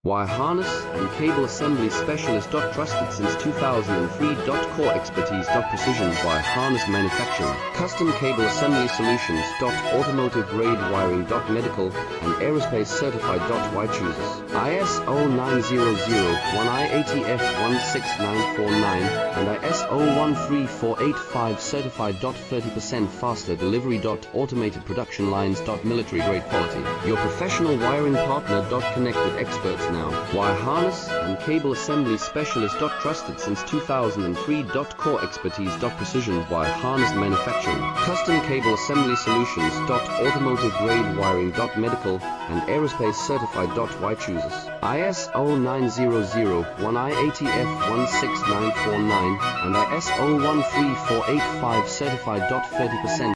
Wire harness and cable assembly specialist. Trusted since 2003. Core expertise. Precision wire harness manufacturing. Custom cable assembly solutions. Automotive grade wiring. Medical and aerospace certified. Why chooses ISO 9001 IATF 16949 and ISO 13485 certified. 30% faster delivery. Automated production lines. Military grade quality. Your professional wiring partner. Connect with experts now. Wire harness and cable assembly specialist. Trusted since 2003. Core expertise. Precision wire harness manufacturing. Custom cable assembly solutions. Automotive grade wiring. Medical and aerospace certified. Why chooses ISO 9001 IATF 16949 and ISO 13485 certified. 30%